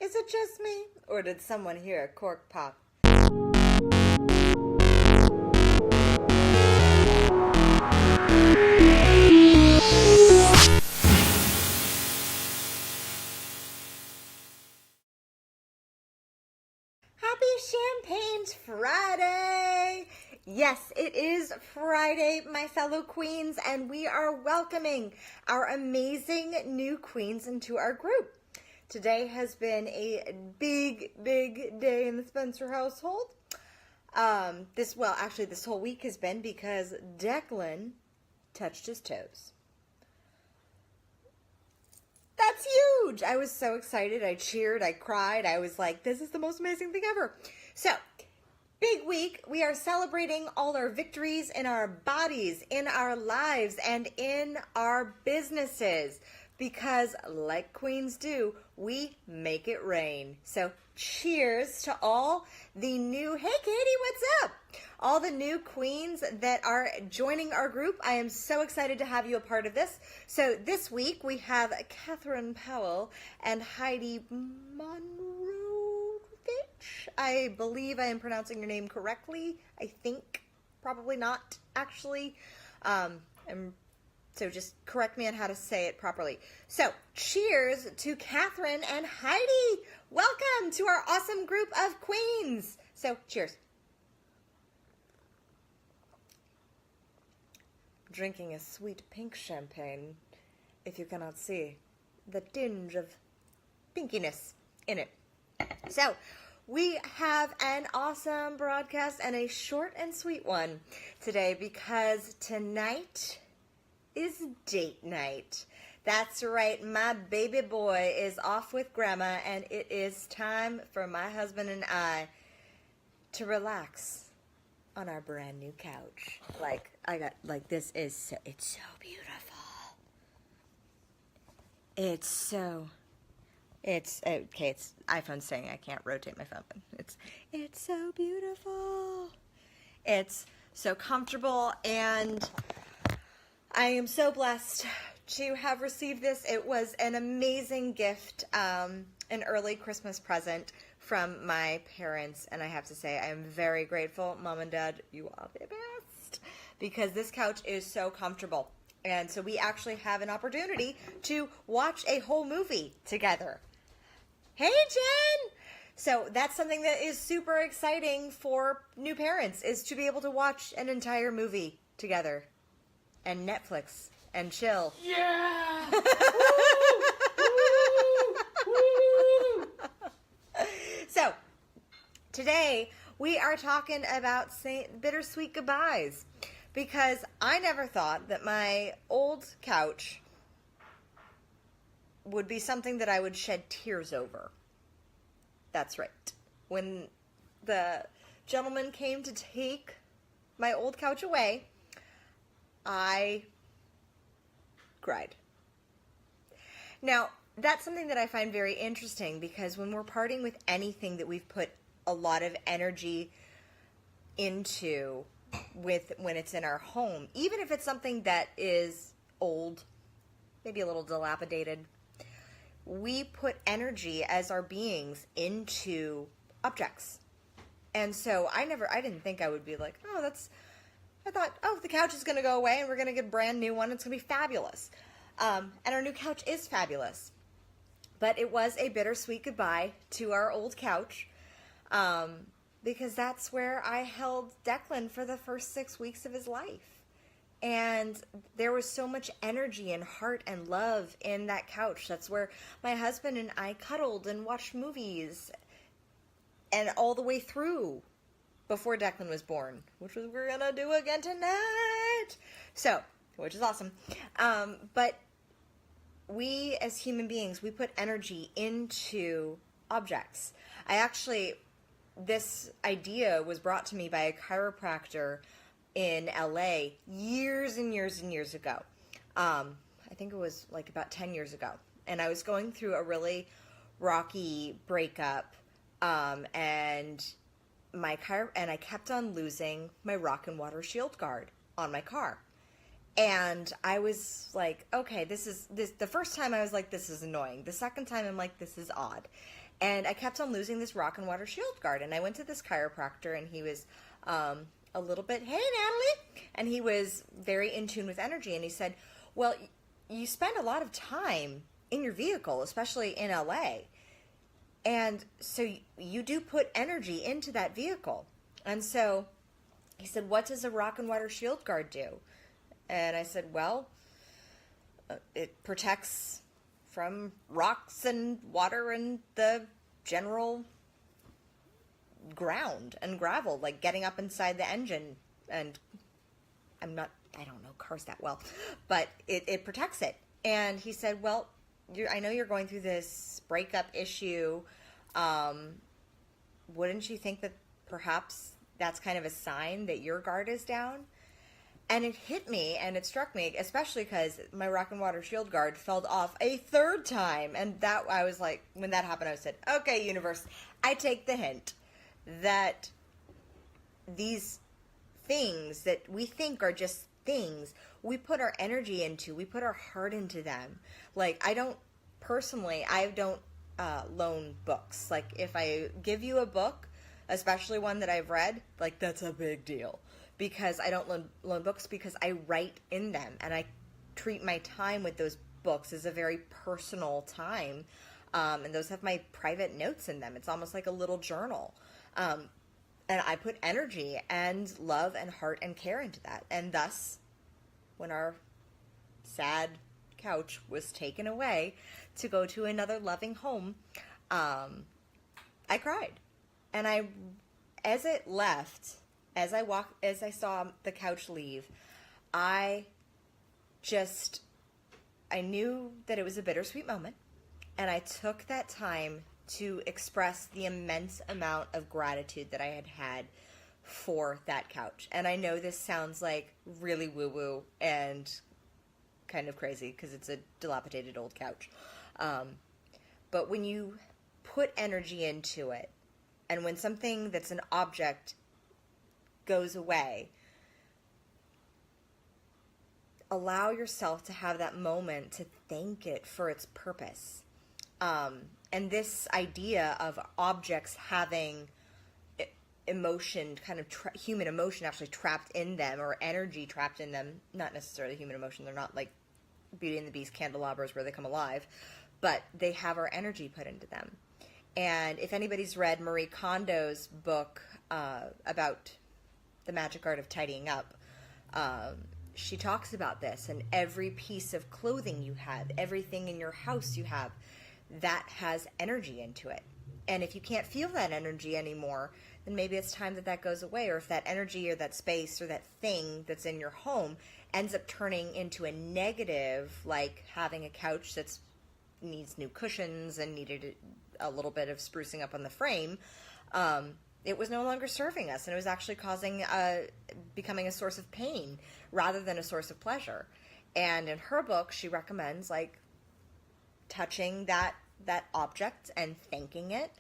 Is it just me, or did someone hear a cork pop? Happy Champagne's Friday! Yes, it is Friday, my fellow queens, and we are welcoming our amazing new queens into our group. Today has been a big day in the Spencer household. This whole week has been because Declan touched his toes. That's huge! I was so excited. I cheered. I cried. I was like, this is the most amazing thing ever. So, big week. We are celebrating all our victories in our bodies, in our lives, and in our businesses. Because, like queens do, we make it rain. So, cheers to all the new, hey Katie, what's up? All the new queens that are joining our group. I am so excited to have you a part of this. So, this week we have Catherine Powell and Heidi Monrovich. I believe I am pronouncing your name correctly. I think. Probably not, actually. So just correct me on how to say it properly. So, cheers to Catherine and Heidi. Welcome to our awesome group of queens. So, cheers. Drinking a sweet pink champagne, if you cannot see the tinge of pinkiness in it. So, we have an awesome broadcast and a short and sweet one today because tonight is date night. That's right, my baby boy is off with grandma and it is time for my husband and I to relax on our brand new couch. It's so beautiful. It's iPhone's saying I can't rotate my phone. It's so beautiful. It's so comfortable, and I am so blessed to have received this. It was an amazing gift, an early Christmas present from my parents, and I have to say I am very grateful. Mom and Dad, you are the best, because this couch is so comfortable. And so we actually have an opportunity to watch a whole movie together. Hey, Jen! So that's something that is super exciting for new parents, is to be able to watch an entire movie together. And Netflix and chill. Yeah! Woo! Woo! Woo! So, today we are talking about bittersweet goodbyes, because I never thought that my old couch would be something that I would shed tears over. That's right. When the gentleman came to take my old couch away, I cried. Now, that's something that I find very interesting, because when we're parting with anything that we've put a lot of energy into when it's in our home, even if it's something that is old, maybe a little dilapidated, we put energy as our beings into objects. And so I didn't think I would be like, I thought, the couch is going to go away and we're going to get a brand new one. It's going to be fabulous. And our new couch is fabulous. But it was a bittersweet goodbye to our old couch, because that's where I held Declan for the first 6 weeks of his life. And there was so much energy and heart and love in that couch. That's where my husband and I cuddled and watched movies, and all the way through before Declan was born, which we're gonna do again tonight. So, which is awesome. But we as human beings, we put energy into objects. This idea was brought to me by a chiropractor in LA years and years and years ago. I think it was like about 10 years ago. And I was going through a really rocky breakup, and I kept on losing my rock and water shield guard on my car. And I was like, okay, this. The first time I was like, this is annoying. The second time I'm like, this is odd. And I kept on losing this rock and water shield guard. And I went to this chiropractor, and he was a little bit, hey, Natalie. And he was very in tune with energy. And he said, well, you spend a lot of time in your vehicle, especially in LA. And so you do put energy into that vehicle. And so he said, what does a rock and water shield guard do? And I said, well, it protects from rocks and water and the general ground and gravel, like getting up inside the engine. And I don't know cars that well, but it protects it. And he said, well, I know you're going through this breakup issue. Wouldn't you think that perhaps that's kind of a sign that your guard is down? And it hit me, and it struck me, especially because my rock and water shield guard fell off a third time. And that, I was like, when that happened, I said, okay, universe, I take the hint that these things that we think are just things, we put our energy into, we put our heart into them. Like, I don't loan books. Like, if I give you a book, especially one that I've read, like, that's a big deal. Because I don't loan books, because I write in them, and I treat my time with those books as a very personal time, and those have my private notes in them. It's almost like a little journal, and I put energy and love and heart and care into that. And thus, when our sad couch was taken away to go to another loving home, I cried, and as it left. As I saw the couch leave, I knew that it was a bittersweet moment, and I took that time to express the immense amount of gratitude that I had had for that couch. And I know this sounds like really woo-woo and kind of crazy because it's a dilapidated old couch. But when you put energy into it, and when something that's an object goes away, allow yourself to have that moment to thank it for its purpose. And this idea of objects having emotion, kind of human emotion actually trapped in them, or energy trapped in them, not necessarily human emotion, they're not like Beauty and the Beast candelabras where they come alive, but they have our energy put into them. And if anybody's read Marie Kondo's book about the magic art of tidying up, she talks about this, and every piece of clothing you have, everything in your house you have, that has energy into it. And if you can't feel that energy anymore, then maybe it's time that goes away. Or if that energy or that space or that thing that's in your home ends up turning into a negative, like having a couch that needs new cushions and needed a little bit of sprucing up on the frame, it was no longer serving us, and it was actually becoming a source of pain rather than a source of pleasure. And in her book, she recommends like touching that object and thanking it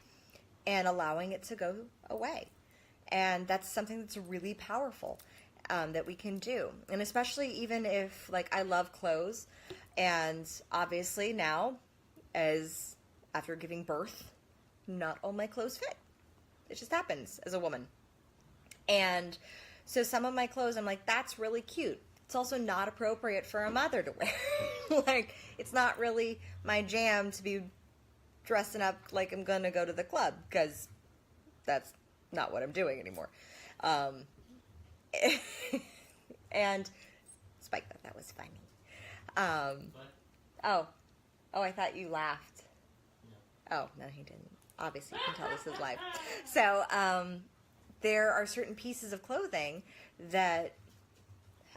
and allowing it to go away. And that's something that's really powerful that we can do. And especially even if, like, I love clothes, and obviously now, as after giving birth, not all my clothes fit. It just happens as a woman. And so some of my clothes, I'm like, that's really cute. It's also not appropriate for a mother to wear. Like, it's not really my jam to be dressing up like I'm going to go to the club, because that's not what I'm doing anymore. And Spike thought that was funny. Oh, I thought you laughed. Oh, no, he didn't. Obviously, you can tell this is live. So, there are certain pieces of clothing that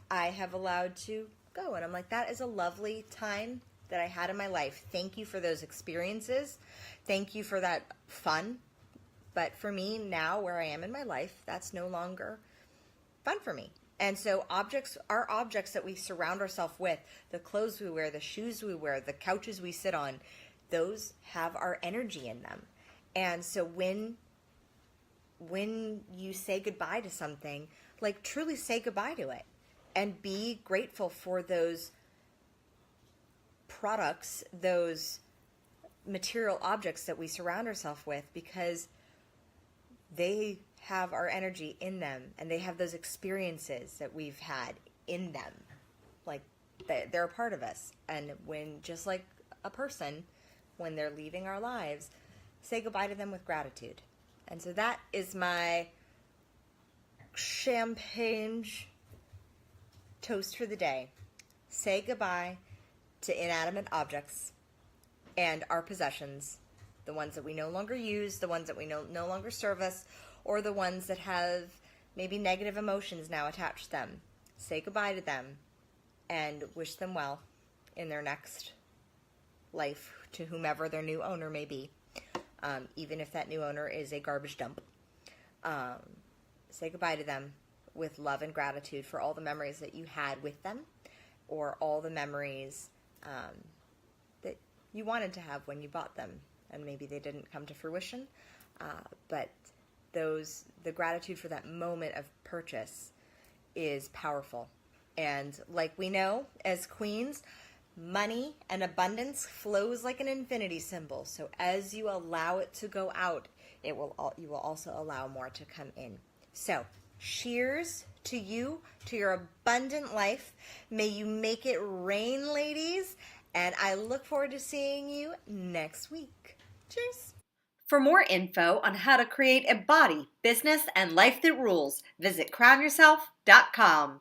I have allowed to go. And I'm like, that is a lovely time that I had in my life. Thank you for those experiences. Thank you for that fun. But for me, now, where I am in my life, that's no longer fun for me. And so objects are objects that we surround ourselves with. The clothes we wear, the shoes we wear, the couches we sit on, those have our energy in them. And so when you say goodbye to something, like, truly say goodbye to it. and be grateful for those products, those material objects that we surround ourselves with, because they have our energy in them, and they have those experiences that we've had in them. Like, they're a part of us. And when, just like a person, when they're leaving our lives, say goodbye to them with gratitude. And so that is my champagne toast for the day. Say goodbye to inanimate objects and our possessions, the ones that we no longer use, the ones that we no longer serve us, or the ones that have maybe negative emotions now attached to them. Say goodbye to them and wish them well in their next life, to whomever their new owner may be, even if that new owner is a garbage dump. Say goodbye to them with love and gratitude for all the memories that you had with them, or all the memories that you wanted to have when you bought them, and maybe they didn't come to fruition, but the gratitude for that moment of purchase is powerful. And like we know as queens, money and abundance flows like an infinity symbol. So as you allow it to go out, you will also allow more to come in. So cheers to you, to your abundant life. May you make it rain, ladies. And I look forward to seeing you next week. Cheers. For more info on how to create a body, business, and life that rules, visit crownyourself.com.